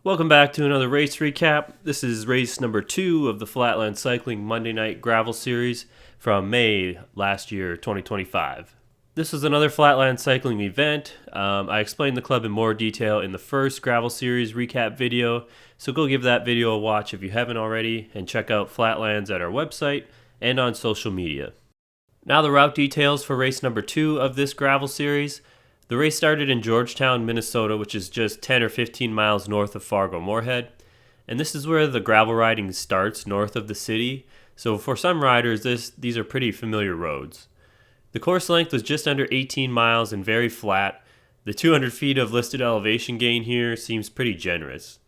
Welcome back to another race recap. This is race number 2 of the FlatLands Cycling Monday Night Gravel Series from May last year, 2025. This was another FlatLands cycling event. I explained the club in more detail in the first Gravel Series recap video, so go give that video a watch if you haven't already, and check out FlatLands at our website and on social media. Now the route details for race number 2 of this Gravel Series. The race started in Georgetown, Minnesota, which is just 10 or 15 miles north of Fargo-Moorhead. And this is where the gravel riding starts, north of the city. So for some riders, these are pretty familiar roads. The course length was just under 18 miles and very flat. The 200 feet of listed elevation gain here seems pretty generous.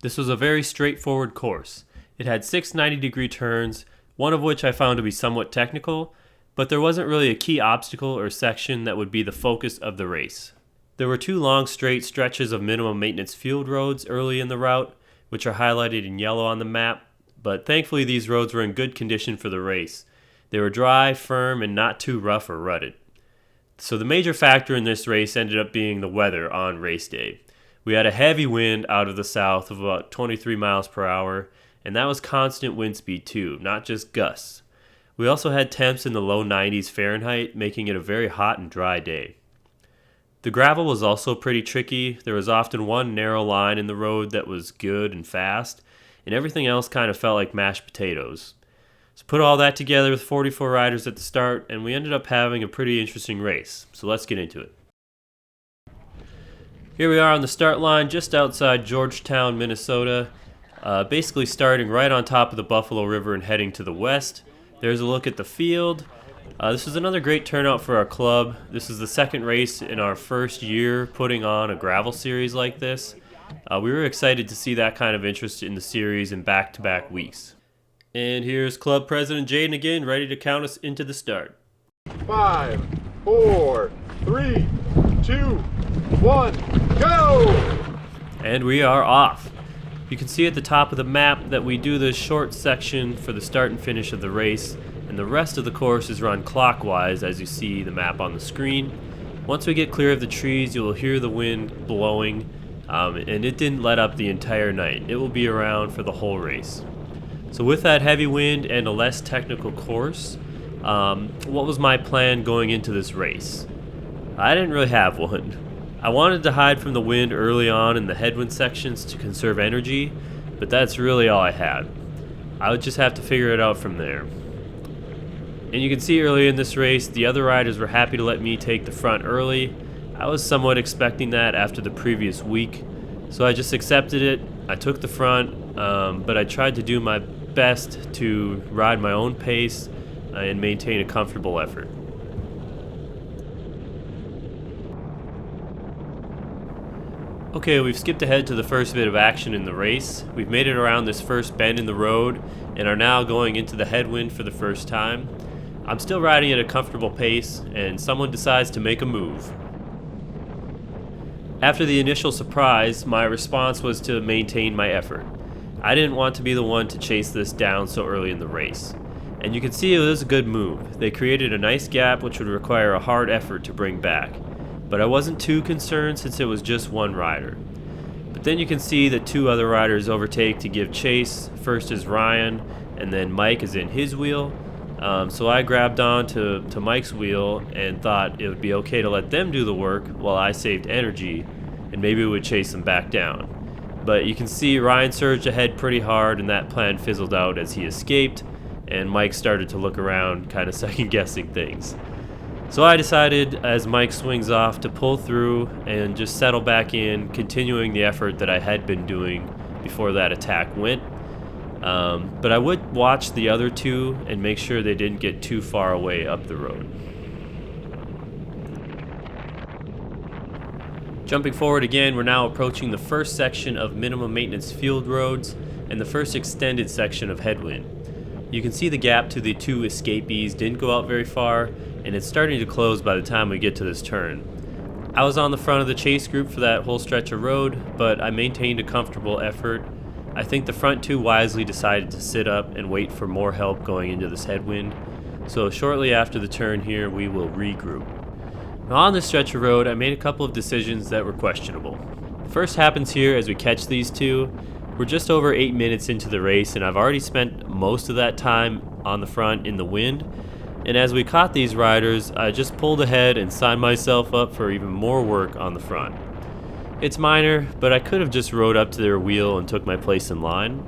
This was a very straightforward course. It had 6 90-degree turns, one of which I found to be somewhat technical, but there wasn't really a key obstacle or section that would be the focus of the race. There were 2 long straight stretches of minimum maintenance field roads early in the route, which are highlighted in yellow on the map, but thankfully these roads were in good condition for the race. They were dry, firm, and not too rough or rutted. So the major factor in this race ended up being the weather on race day. We had a heavy wind out of the south of about 23 miles per hour, and that was constant wind speed too, not just gusts. We also had temps in the low 90s Fahrenheit, making it a very hot and dry day. The gravel was also pretty tricky. There was often one narrow line in the road that was good and fast, and everything else kind of felt like mashed potatoes. So put all that together with 44 riders at the start, and we ended up having a pretty interesting race. So let's get into it. Here we are on the start line just outside Georgetown, Minnesota, basically starting right on top of the Buffalo River and heading to the west. There's a look at the field. This was another great turnout for our club. This is the second race in our first year putting on a gravel series like this. We were excited to see that kind of interest in the series in back-to-back weeks. And here's Club President Jaden again, ready to count us into the start. 5, 4, 3, 2, 1, go! And we are off. You can see at the top of the map that we do this short section for the start and finish of the race, and the rest of the course is run clockwise as you see the map on the screen. Once we get clear of the trees, you will hear the wind blowing, and it didn't let up the entire night. It will be around for the whole race. So with that heavy wind and a less technical course, what was my plan going into this race? I didn't really have one. I wanted to hide from the wind early on in the headwind sections to conserve energy, but that's really all I had. I would just have to figure it out from there. And you can see early in this race, the other riders were happy to let me take the front early. I was somewhat expecting that after the previous week, so I just accepted it. I took the front, but I tried to do my best to ride my own pace and maintain a comfortable effort. Okay, we've skipped ahead to the first bit of action in the race. We've made it around this first bend in the road and are now going into the headwind for the first time. I'm still riding at a comfortable pace, and someone decides to make a move. After the initial surprise, my response was to maintain my effort. I didn't want to be the one to chase this down so early in the race. And you can see it was a good move. They created a nice gap which would require a hard effort to bring back. But I wasn't too concerned since it was just one rider. But then you can see that 2 other riders overtake to give chase. First is Ryan, and then Mike is in his wheel. So I grabbed on to Mike's wheel and thought it would be okay to let them do the work while I saved energy, and maybe we would chase them back down. But you can see Ryan surged ahead pretty hard, and that plan fizzled out as he escaped, and Mike started to look around, kind of second-guessing things. So I decided, as Mike swings off, to pull through and just settle back in, continuing the effort that I had been doing before that attack went. But I would watch the other 2 and make sure they didn't get too far away up the road. Jumping forward again, we're now approaching the first section of minimum maintenance field roads and the first extended section of headwind. You can see the gap to the 2 escapees didn't go out very far, and it's starting to close by the time we get to this turn. I was on the front of the chase group for that whole stretch of road, but I maintained a comfortable effort. I think the front 2 wisely decided to sit up and wait for more help going into this headwind, so shortly after the turn here we will regroup. Now on this stretch of road I made a couple of decisions that were questionable. First happens here as we catch these two. We're just over 8 minutes into the race, and I've already spent most of that time on the front in the wind. And as we caught these riders, I just pulled ahead and signed myself up for even more work on the front. It's minor, but I could have just rode up to their wheel and took my place in line.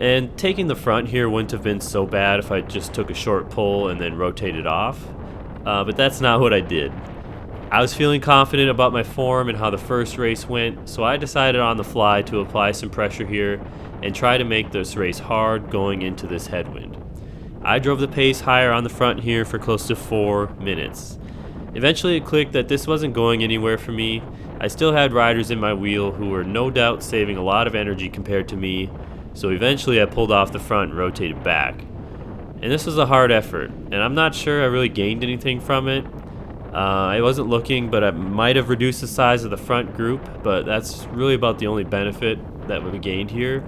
And taking the front here wouldn't have been so bad if I just took a short pull and then rotated off. But that's not what I did. I was feeling confident about my form and how the first race went, so I decided on the fly to apply some pressure here and try to make this race hard going into this headwind. I drove the pace higher on the front here for close to 4 minutes. Eventually it clicked that this wasn't going anywhere for me. I still had riders in my wheel who were no doubt saving a lot of energy compared to me, so eventually I pulled off the front and rotated back. And this was a hard effort, and I'm not sure I really gained anything from it. I wasn't looking, but I might have reduced the size of the front group, but that's really about the only benefit that we gained here.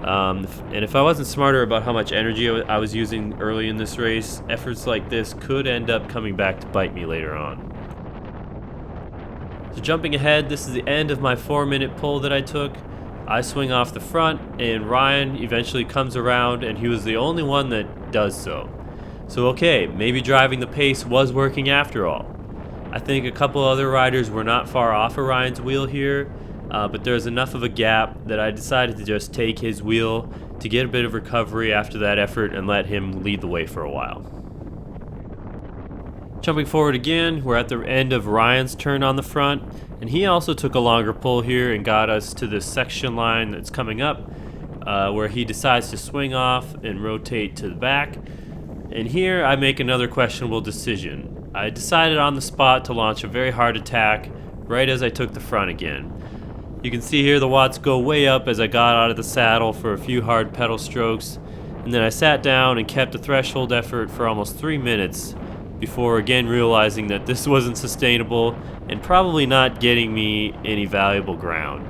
And if I wasn't smarter about how much energy I was using early in this race, efforts like this could end up coming back to bite me later on. So jumping ahead, this is the end of my 4-minute pull that I took. I swing off the front, and Ryan eventually comes around, and he was the only one that does so. So okay, maybe driving the pace was working after all. I think a couple other riders were not far off of Ryan's wheel here, but there's enough of a gap that I decided to just take his wheel to get a bit of recovery after that effort and let him lead the way for a while. Jumping forward again, we're at the end of Ryan's turn on the front, and he also took a longer pull here and got us to this section line that's coming up, where he decides to swing off and rotate to the back. And here I make another questionable decision. I decided on the spot to launch a very hard attack right as I took the front again. You can see here the watts go way up as I got out of the saddle for a few hard pedal strokes, and then I sat down and kept the threshold effort for almost 3 minutes before again realizing that this wasn't sustainable and probably not getting me any valuable ground.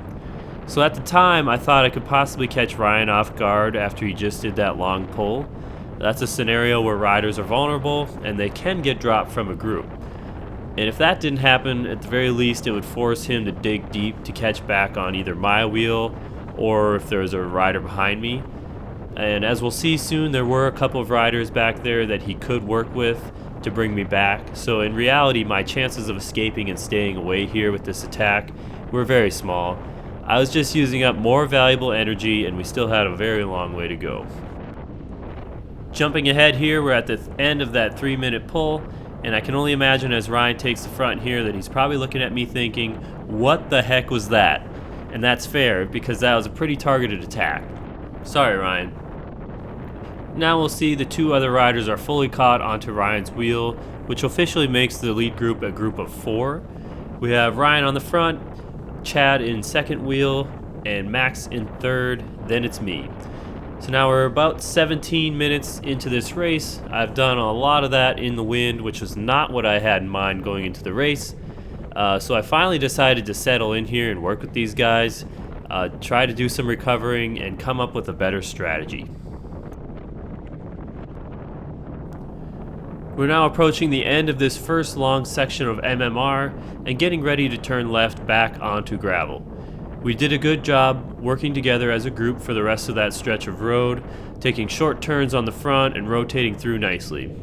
So at the time I thought I could possibly catch Ryan off guard after he just did that long pull. That's a scenario where riders are vulnerable and they can get dropped from a group. And if that didn't happen, at the very least it would force him to dig deep to catch back on either my wheel or if there was a rider behind me. And as we'll see soon, there were a couple of riders back there that he could work with to bring me back. So in reality, my chances of escaping and staying away here with this attack were very small. I was just using up more valuable energy and we still had a very long way to go. Jumping ahead here, we're at the end of that 3-minute pull, and I can only imagine as Ryan takes the front here that he's probably looking at me thinking, what the heck was that? And that's fair, because that was a pretty targeted attack. Sorry, Ryan. Now we'll see the 2 other riders are fully caught onto Ryan's wheel, which officially makes the lead group a group of 4. We have Ryan on the front, Chad in second wheel, and Max in third, then it's me. So now we're about 17 minutes into this race. I've done a lot of that in the wind, which was not what I had in mind going into the race. So I finally decided to settle in here and work with these guys, try to do some recovering, and come up with a better strategy. We're now approaching the end of this first long section of MMR and getting ready to turn left back onto gravel. We did a good job working together as a group for the rest of that stretch of road, taking short turns on the front and rotating through nicely.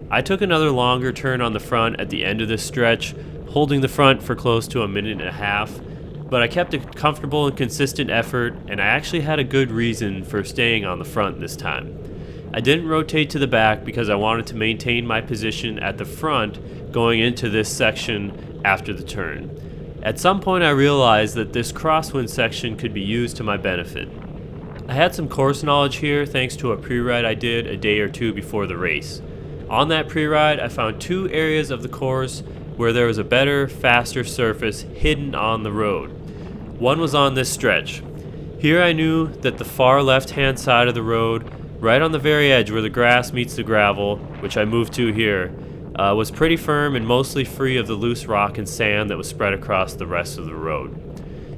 I took another longer turn on the front at the end of this stretch, holding the front for close to 1.5 minutes, but I kept a comfortable and consistent effort, and I actually had a good reason for staying on the front this time. I didn't rotate to the back because I wanted to maintain my position at the front going into this section after the turn. At some point I realized that this crosswind section could be used to my benefit. I had some course knowledge here thanks to a pre-ride I did a day or 2 before the race. On that pre-ride I found 2 areas of the course where there was a better, faster surface hidden on the road. One was on this stretch. Here I knew that the far left-hand side of the road, right on the very edge where the grass meets the gravel, which I moved to here, was pretty firm and mostly free of the loose rock and sand that was spread across the rest of the road.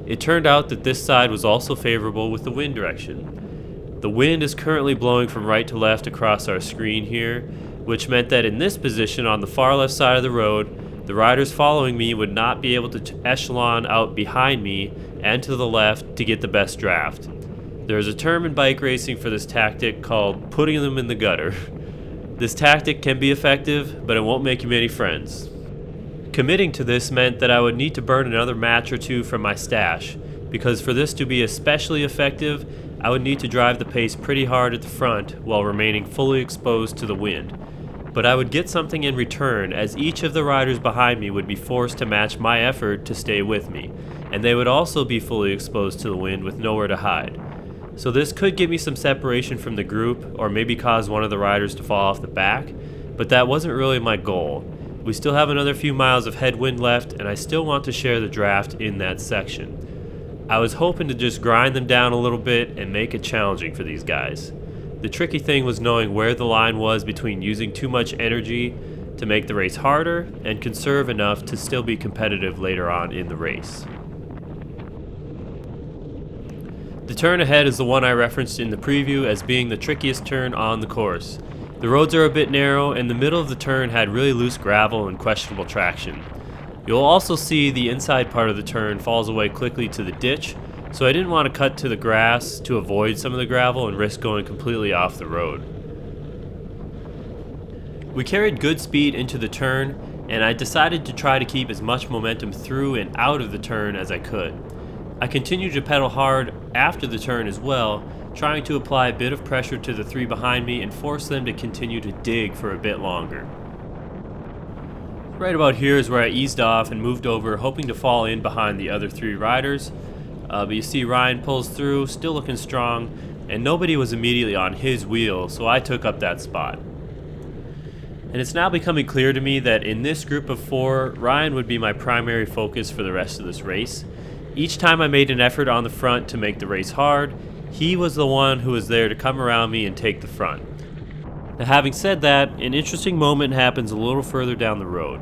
It turned out that this side was also favorable with the wind direction. The wind is currently blowing from right to left across our screen here, which meant that in this position on the far left side of the road, The riders following me would not be able to echelon out behind me and to the left to get the best draft. There is a term in bike racing for this tactic called putting them in the gutter. This tactic can be effective, but it won't make you many friends. Committing to this meant that I would need to burn another match or two from my stash, because for this to be especially effective, I would need to drive the pace pretty hard at the front while remaining fully exposed to the wind. But I would get something in return, as each of the riders behind me would be forced to match my effort to stay with me, and they would also be fully exposed to the wind with nowhere to hide. So this could give me some separation from the group, or maybe cause one of the riders to fall off the back, but that wasn't really my goal. We still have another few miles of headwind left, and I still want to share the draft in that section. I was hoping to just grind them down a little bit and make it challenging for these guys. The tricky thing was knowing where the line was between using too much energy to make the race harder and conserve enough to still be competitive later on in the race. The turn ahead is the one I referenced in the preview as being the trickiest turn on the course. The roads are a bit narrow, and the middle of the turn had really loose gravel and questionable traction. You'll also see the inside part of the turn falls away quickly to the ditch, so I didn't want to cut to the grass to avoid some of the gravel and risk going completely off the road. We carried good speed into the turn, and I decided to try to keep as much momentum through and out of the turn as I could. I continued to pedal hard after the turn as well, trying to apply a bit of pressure to the three behind me and force them to continue to dig for a bit longer. Right about here is where I eased off and moved over, hoping to fall in behind the other three riders. But you see Ryan pulls through, still looking strong, and nobody was immediately on his wheel, so I took up that spot. And it's now becoming clear to me that in this group of four, Ryan would be my primary focus for the rest of this race. Each time I made an effort on the front to make the race hard, he was the one who was there to come around me and take the front. Now, having said that, an interesting moment happens a little further down the road.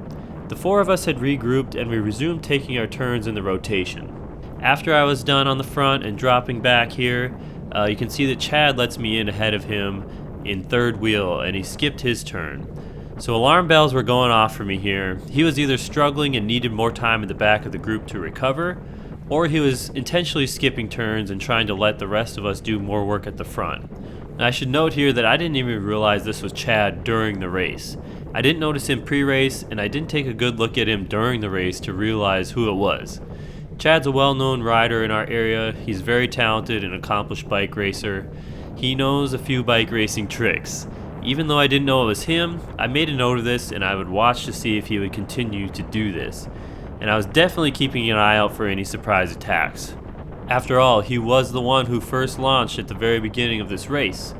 The four of us had regrouped and we resumed taking our turns in the rotation. After I was done on the front and dropping back here, you can see that Chad lets me in ahead of him in third wheel, and he skipped his turn. So alarm bells were going off for me here. He was either struggling and needed more time in the back of the group to recover, or he was intentionally skipping turns and trying to let the rest of us do more work at the front. Now, I should note here that I didn't even realize this was Chad during the race. I didn't notice him pre-race, and I didn't take a good look at him during the race to realize who it was. Chad's a well-known rider in our area. He's very talented and accomplished bike racer. He knows a few bike racing tricks. Even though I didn't know it was him, I made a note of this and I would watch to see if he would continue to do this. And I was definitely keeping an eye out for any surprise attacks. After all, he was the one who first launched at the very beginning of this race.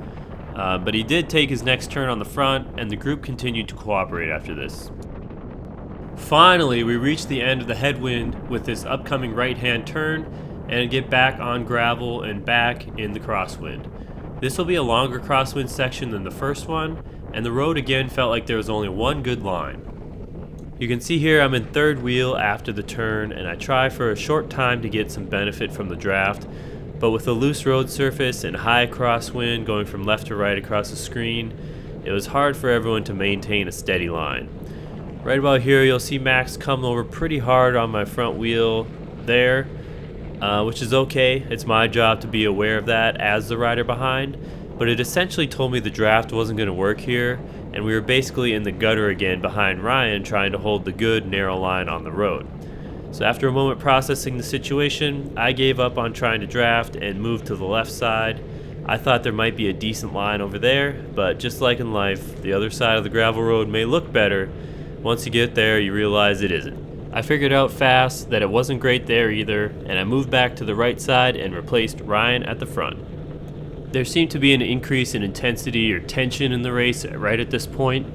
But he did take his next turn on the front, and the group continued to cooperate after this. Finally, we reached the end of the headwind with this upcoming right-hand turn, and get back on gravel and back in the crosswind. This will be a longer crosswind section than the first one, and the road again felt like there was only one good line. You can see here I'm in third wheel after the turn, and I try for a short time to get some benefit from the draft, but with a loose road surface and high crosswind going from left to right across the screen, it was hard for everyone to maintain a steady line. Right about here you'll see Max come over pretty hard on my front wheel there, which is okay. It's my job to be aware of that as the rider behind, but it essentially told me the draft wasn't going to work here, and we were basically in the gutter again behind Ryan trying to hold the good narrow line on the road. So after a moment processing the situation, I gave up on trying to draft and moved to the left side. I thought there might be a decent line over there, but just like in life, the other side of the gravel road may look better. Once you get there, you realize it isn't. I figured out fast that it wasn't great there either, and I moved back to the right side and replaced Ryan at the front. There seemed to be an increase in intensity or tension in the race right at this point.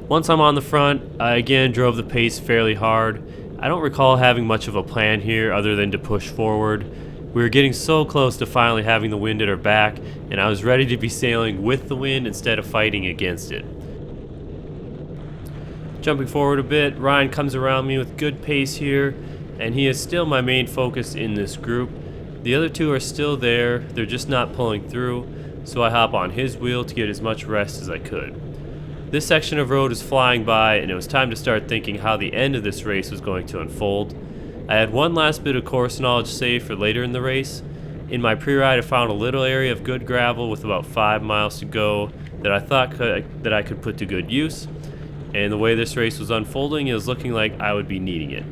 Once I'm on the front, I again drove the pace fairly hard. I don't recall having much of a plan here other than to push forward. We were getting so close to finally having the wind at our back, and I was ready to be sailing with the wind instead of fighting against it. Jumping forward a bit, Ryan comes around me with good pace here, and he is still my main focus in this group. The other two are still there, they're just not pulling through, so I hop on his wheel to get as much rest as I could. This section of road was flying by, and it was time to start thinking how the end of this race was going to unfold. I had one last bit of course knowledge saved for later in the race. In my pre-ride, I found a little area of good gravel with about 5 miles to go that I thought that I could put to good use. And the way this race was unfolding, it was looking like I would be needing it.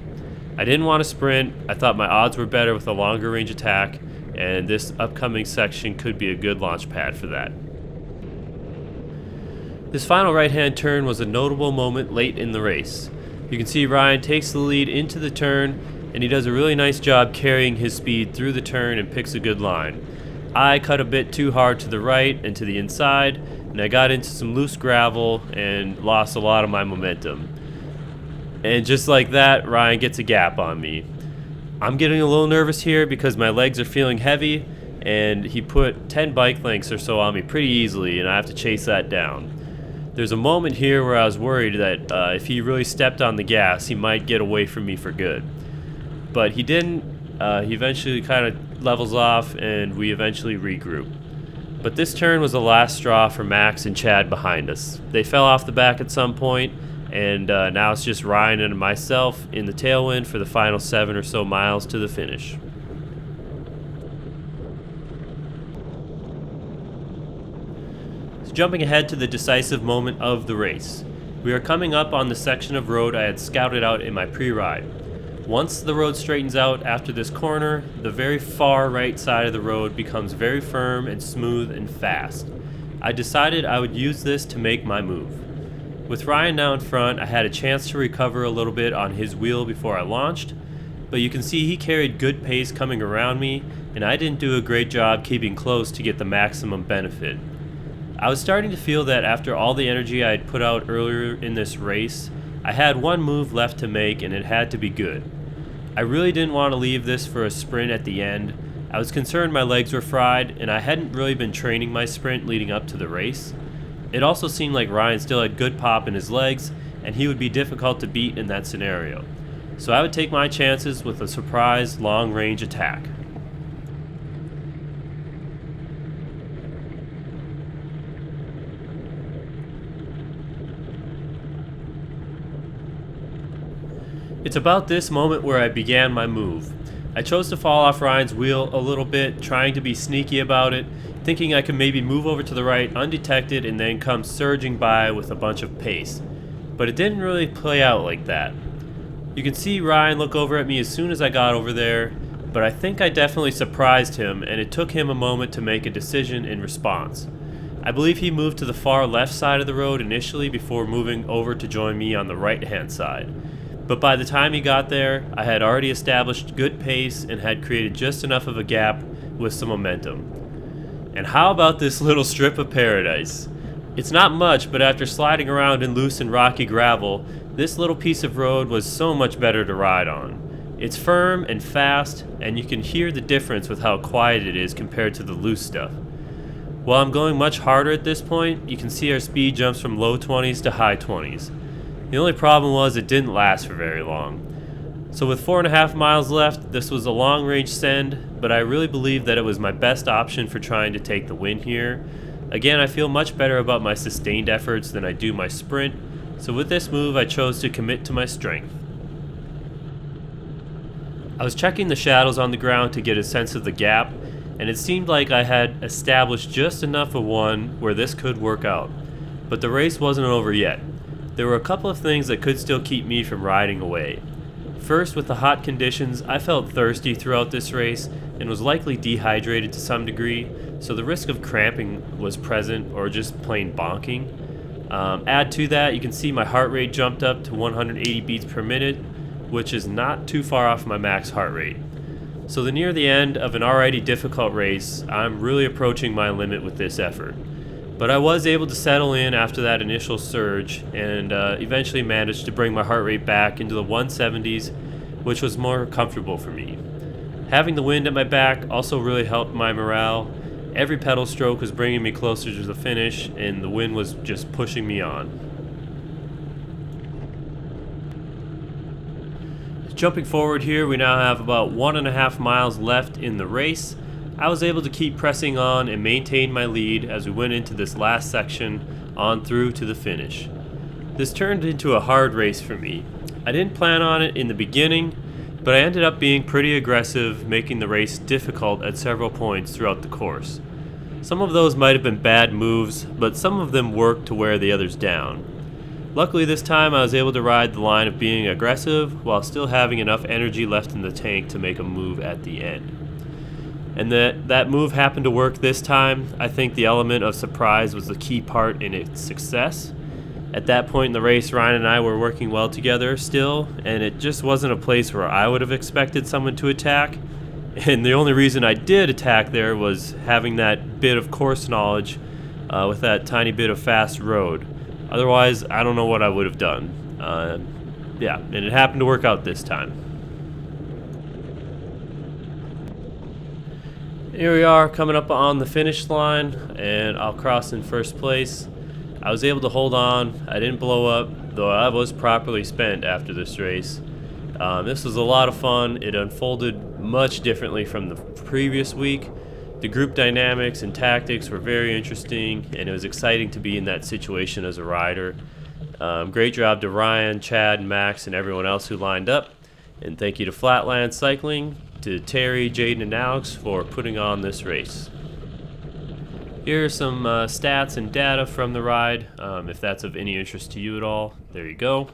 I didn't want to sprint. I thought my odds were better with a longer range attack, and this upcoming section could be a good launch pad for that. This final right-hand turn was a notable moment late in the race. You can see Ryan takes the lead into the turn, and he does a really nice job carrying his speed through the turn and picks a good line. I cut a bit too hard to the right and to the inside, and I got into some loose gravel and lost a lot of my momentum. And just like that, Ryan gets a gap on me. I'm getting a little nervous here because my legs are feeling heavy, and he put 10 bike lengths or so on me pretty easily, and I have to chase that down. There's a moment here where I was worried that if he really stepped on the gas, he might get away from me for good. But he didn't. He eventually kind of levels off, and we eventually regroup. But this turn was the last straw for Max and Chad behind us. They fell off the back at some point, and now it's just Ryan and myself in the tailwind for the final 7 or so miles to the finish. Jumping ahead to the decisive moment of the race. We are coming up on the section of road I had scouted out in my pre-ride. Once the road straightens out after this corner, the very far right side of the road becomes very firm and smooth and fast. I decided I would use this to make my move. With Ryan now in front, I had a chance to recover a little bit on his wheel before I launched, but you can see he carried good pace coming around me, and I didn't do a great job keeping close to get the maximum benefit. I was starting to feel that after all the energy I had put out earlier in this race, I had one move left to make, and it had to be good. I really didn't want to leave this for a sprint at the end. I was concerned my legs were fried, and I hadn't really been training my sprint leading up to the race. It also seemed like Ryan still had good pop in his legs, and he would be difficult to beat in that scenario. So I would take my chances with a surprise long-range attack. It's about this moment where I began my move. I chose to fall off Ryan's wheel a little bit, trying to be sneaky about it, thinking I could maybe move over to the right undetected and then come surging by with a bunch of pace. But it didn't really play out like that. You can see Ryan look over at me as soon as I got over there, but I think I definitely surprised him, and it took him a moment to make a decision in response. I believe he moved to the far left side of the road initially before moving over to join me on the right-hand side. But by the time he got there, I had already established good pace and had created just enough of a gap with some momentum. And how about this little strip of paradise? It's not much, but after sliding around in loose and rocky gravel, this little piece of road was so much better to ride on. It's firm and fast, and you can hear the difference with how quiet it is compared to the loose stuff. While I'm going much harder at this point, you can see our speed jumps from low 20s to high 20s. The only problem was it didn't last for very long. So with 4.5 miles left, this was a long-range send, but I really believe that it was my best option for trying to take the win here. Again, I feel much better about my sustained efforts than I do my sprint, so with this move I chose to commit to my strength. I was checking the shadows on the ground to get a sense of the gap, and it seemed like I had established just enough of one where this could work out. But the race wasn't over yet. There were a couple of things that could still keep me from riding away. First, with the hot conditions, I felt thirsty throughout this race and was likely dehydrated to some degree, so the risk of cramping was present or just plain bonking. Add to that, you can see my heart rate jumped up to 180 beats per minute, which is not too far off my max heart rate. So near the end of an already difficult race, I'm really approaching my limit with this effort. But I was able to settle in after that initial surge and eventually managed to bring my heart rate back into the 170s, which was more comfortable for me. Having the wind at my back also really helped my morale. Every pedal stroke was bringing me closer to the finish, and the wind was just pushing me on. Jumping forward here, we now have about 1.5 miles left in the race. I was able to keep pressing on and maintain my lead as we went into this last section on through to the finish. This turned into a hard race for me. I didn't plan on it in the beginning, but I ended up being pretty aggressive, making the race difficult at several points throughout the course. Some of those might have been bad moves, but some of them worked to wear the others down. Luckily this time I was able to ride the line of being aggressive while still having enough energy left in the tank to make a move at the end. And that move happened to work this time. I think the element of surprise was the key part in its success. At that point in the race, Ryan and I were working well together still, and it just wasn't a place where I would have expected someone to attack. And the only reason I did attack there was having that bit of course knowledge with that tiny bit of fast road. Otherwise, I don't know what I would have done. And it happened to work out this time. Here we are coming up on the finish line, and I'll cross in first place. I was able to hold on. I didn't blow up, though I was properly spent after this race. This was a lot of fun. It unfolded much differently from the previous week. The group dynamics and tactics were very interesting, and it was exciting to be in that situation as a rider. Great job to Ryan, Chad, Max, and everyone else who lined up. And thank you to FlatLands Cycling, to Terry, Jaden, and Alex for putting on this race. Here are some stats and data from the ride, if that's of any interest to you at all. There you go.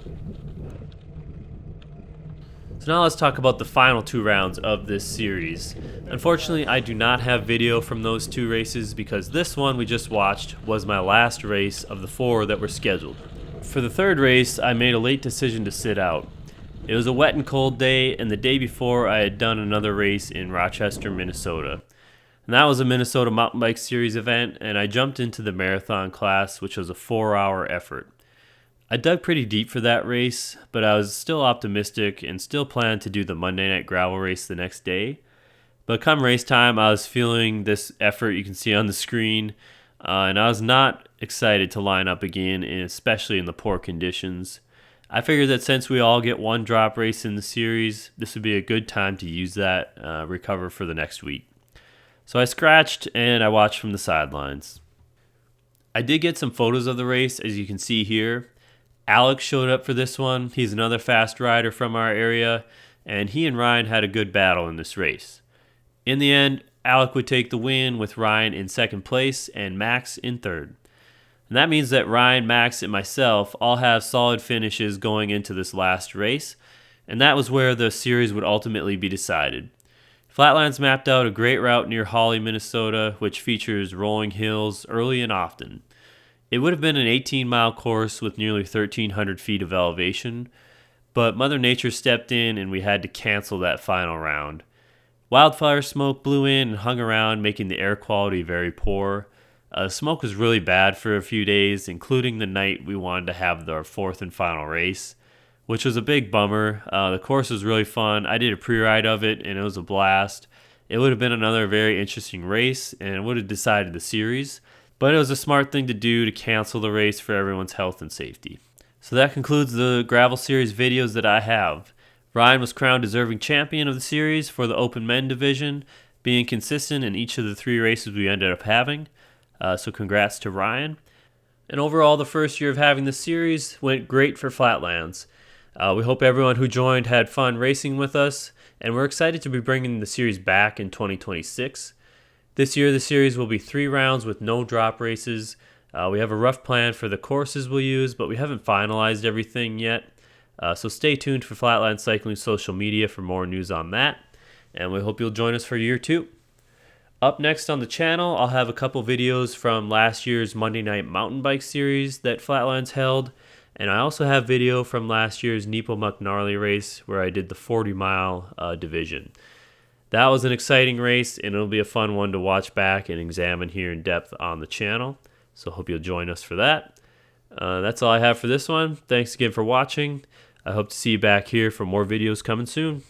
So now let's talk about the final 2 rounds of this series. Unfortunately, I do not have video from those 2 races because this one we just watched was my last race of the 4 that were scheduled. For the 3rd race, I made a late decision to sit out. It was a wet and cold day, and the day before I had done another race in Rochester, Minnesota. And that was a Minnesota Mountain Bike Series event, and I jumped into the marathon class, which was a 4-hour effort. I dug pretty deep for that race, but I was still optimistic and still planned to do the Monday night gravel race the next day. But come race time, I was feeling this effort you can see on the screen, and I was not excited to line up again, especially in the poor conditions. I figured that since we all get one drop race in the series, this would be a good time to use that, recover for the next week. So I scratched and I watched from the sidelines. I did get some photos of the race, as you can see here. Alex showed up for this one. He's another fast rider from our area, and he and Ryan had a good battle in this race. In the end, Alex would take the win with Ryan in 2nd place and Max in 3rd. And that means that Ryan, Max, and myself all have solid finishes going into this last race, and that was where the series would ultimately be decided. FlatLands mapped out a great route near Hawley, Minnesota, which features rolling hills early and often. It would have been an 18-mile course with nearly 1,300 feet of elevation, but Mother Nature stepped in and we had to cancel that final round. Wildfire smoke blew in and hung around, making the air quality very poor. Smoke was really bad for a few days, including the night we wanted to have our 4th and final race, which was a big bummer. The course was really fun. I did a pre-ride of it, and it was a blast. It would have been another very interesting race, and it would have decided the series, but it was a smart thing to do to cancel the race for everyone's health and safety. So that concludes the Gravel Series videos that I have. Ryan was crowned deserving champion of the series for the Open Men division, being consistent in each of the 3 races we ended up having. So congrats to Ryan. And overall, the first year of having the series went great for FlatLands. We hope everyone who joined had fun racing with us, and we're excited to be bringing the series back in 2026. This year, the series will be 3 rounds with no drop races. We have a rough plan for the courses we'll use, but we haven't finalized everything yet. So stay tuned for FlatLands Cycling social media for more news on that, and we hope you'll join us for year 2. Up next on the channel, I'll have a couple videos from last year's Monday Night Mountain Bike Series that FlatLands held, and I also have video from last year's Nepomuk Gnarly race where I did the 40-mile division. That was an exciting race, and it'll be a fun one to watch back and examine here in depth on the channel, so hope you'll join us for that. That's all I have for this one. Thanks again for watching. I hope to see you back here for more videos coming soon.